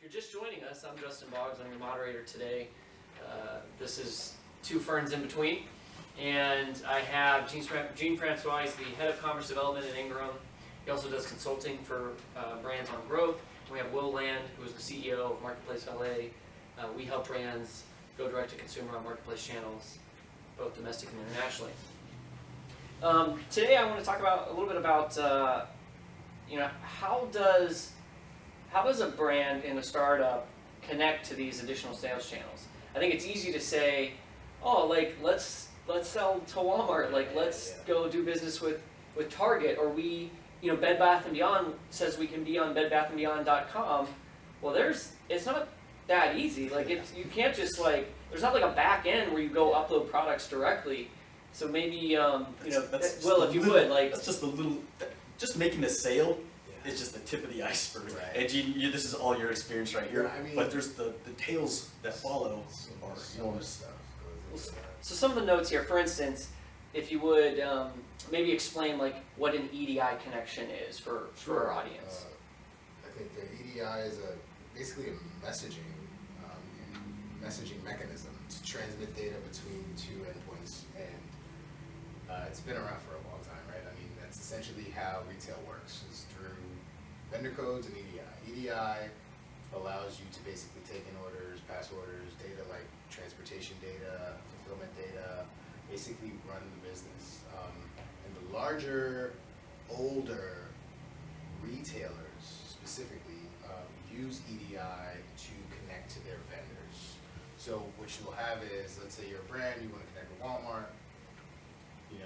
you're just joining us, I'm Justin Boggs. I'm your moderator today. This is two Ferns in between. And I have Jean Francois, he's the head of commerce development at Ingram. He also does consulting for brands on growth. And we have Will Land, who is the CEO of Marketplace Valet. We help brands go direct to consumer on marketplace channels, both domestic and internationally. Today I want to talk about a little bit about how does a brand in a startup connect to these additional sales channels? I think it's easy to say, oh, like let's sell to Walmart, let's go do business with Target, or Bed Bath & Beyond says we can be on bedbathandbeyond.com. Well, it's not that easy. You can't just there's not a back end where you go upload products directly. So maybe Will, if you would, that's just a little, just making the sale is just the tip of the iceberg. Right. And Gene, this is all your experience right here. Yeah, but there's the tales that follow are enormous. So some of the notes here, for instance, if you would maybe explain what an EDI connection is for our audience. I think the EDI is basically a messaging mechanism to transmit data between two endpoints, and it's been around for a long time, right? I mean, that's essentially how retail works, is through vendor codes and EDI. EDI allows you to basically take in orders, pass orders, data like transportation data, fulfillment data, basically run the business. And the larger, older retailers specifically use EDI to connect to their vendors. So what you'll have is, let's say you're a brand, you want to connect with Walmart, you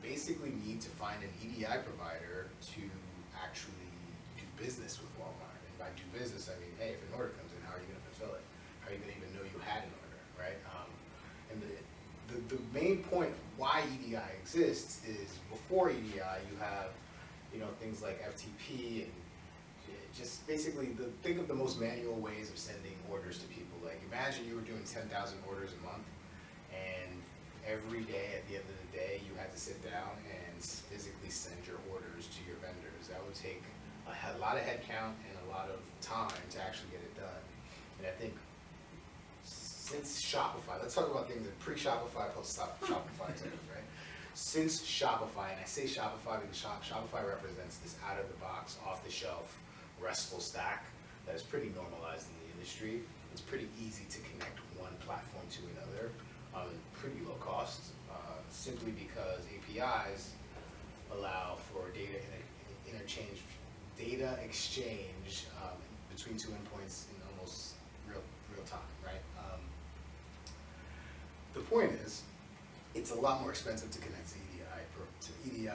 basically need to find an EDI provider to actually do business with Walmart. And by do business, I mean, hey, if an order comes in, how are you going to fulfill it? How are you going to even know you had an order, right? And the main point why EDI exists is before EDI, you have things like FTP and just basically think of the most manual ways of sending orders to people. Like imagine you were doing 10,000 orders a month, and every day at the end of the day you had to sit down and physically send your orders to your vendors. That would take a lot of headcount and a lot of time to actually get it done. And I think since Shopify, let's talk about things that pre-Shopify, post-Shopify, right? Since Shopify, and I say Shopify because Shopify represents this out-of-the-box, off-the-shelf, RESTful stack that is pretty normalized in the industry. It's pretty easy to connect one platform to another, pretty low cost, simply because APIs allow for data exchange between two endpoints in almost real time, right? The point is, it's a lot more expensive to connect to EDI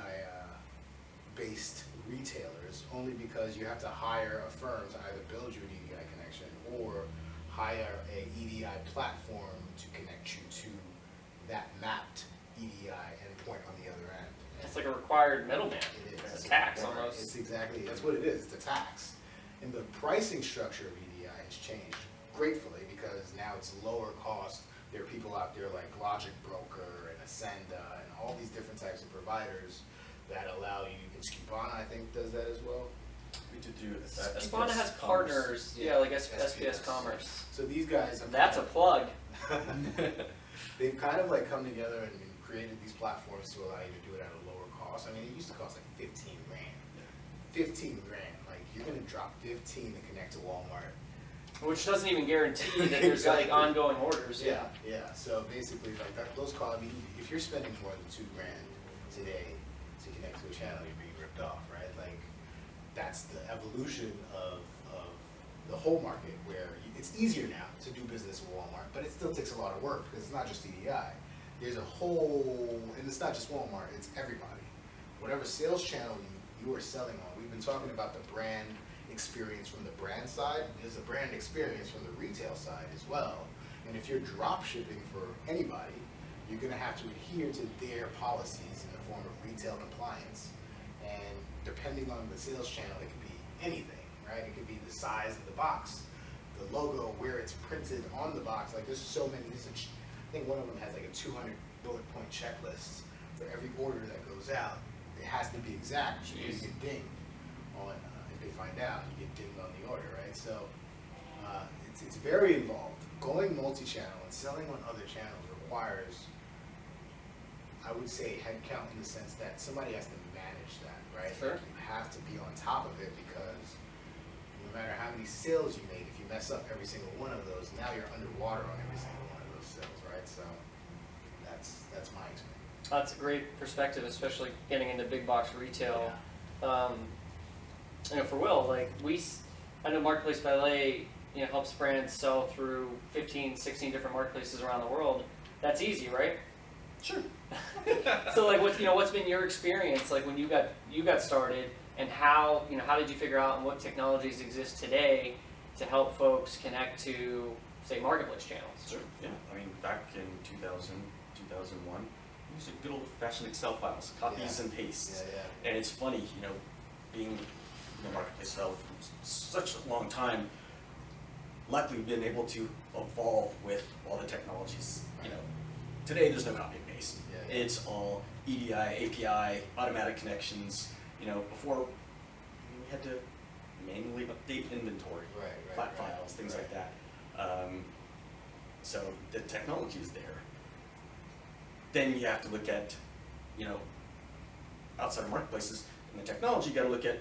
based retailers, only because you have to hire a firm to either build you an EDI connection or hire a EDI platform to connect you to that mapped EDI endpoint on the other end. It's like a required middleman. It is. It's a tax almost. That's what it is. It's a tax. And the pricing structure of EDI has changed gratefully because now it's lower cost. There are people out there like Logic Broker and Ascenda and all these different types of providers that allow you, and Skubana I think does that as well. We did do it. Skubana has partners, like SPS Commerce. So these guys have That's a plug. They've kind of come together and created these platforms to allow you to do it at a lower cost. I mean, it used to cost 15 grand. 15 grand. You're going to drop 15 to connect to Walmart. Which doesn't even guarantee that there's ongoing orders. Yeah. So basically, those costs. I mean, if you're spending more than $2 grand today to connect to a channel, you're being ripped off, right? That's the evolution of the whole market, where it's easier now to do business with Walmart, but it still takes a lot of work because it's not just EDI. There's a whole, and it's not just Walmart, it's everybody. Whatever sales channel you are selling on, we've been talking about the brand experience from the brand side. There's a brand experience from the retail side as well. And if you're drop shipping for anybody, you're going to have to adhere to their policies in the form of retail compliance. And depending on the sales channel, it could be anything, right? It could be the size of the box, the logo, where it's printed on the box. There's so many. I think one of them has a 200 bullet point checklist for every order that goes out. It has to be exact. You get dinged on if they find out. You get dinged on the order, right? So It's very involved. Going multi-channel and selling on other channels requires, I would say, headcount in the sense that somebody has to manage that, right? Sure. You have to be on top of it because no matter how many sales you make, if you mess up every single one of those, now you're underwater on every single one of those sales, right? So that's my experience. That's a great perspective, especially getting into big box retail. For Will, I know Marketplace Valet, helps brands sell through 15, 16 different marketplaces around the world. That's easy, right? Sure. So what's been your experience when you got started, and how did you figure out and what technologies exist today to help folks connect to, say, marketplace channels? Sure, yeah. I mean, back in 2000, 2001, we used good old-fashioned Excel files, copies and pastes. Yeah. And it's funny, being in the marketplace for such a long time, luckily we've been able to evolve with all the technologies. Today there's no copy and paste. Yeah. It's all EDI, API, automatic connections. Before we had to manually update inventory, flat files, things like that. So the technology is there. Then you have to look at, outside of marketplaces, and the technology, you got to look at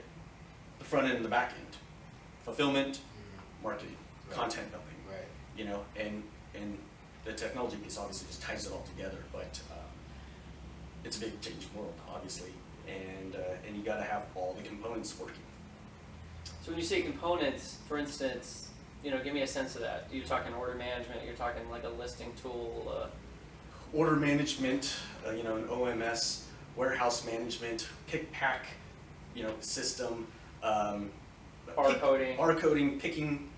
the front end and the back end, fulfillment, marketing, content building, and the technology piece obviously just ties it all together. But it's a big changing world, obviously, and you got to have all the components working. So when you say components, for instance, give me a sense of that. You're talking order management. You're talking like a listing tool. Order management, an OMS, warehouse management, pick pack, system, Barcoding. Barcoding, picking,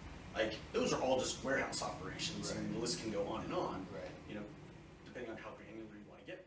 those are all just warehouse operations, and the list can go on and on. Right. Depending on how granular you want to get.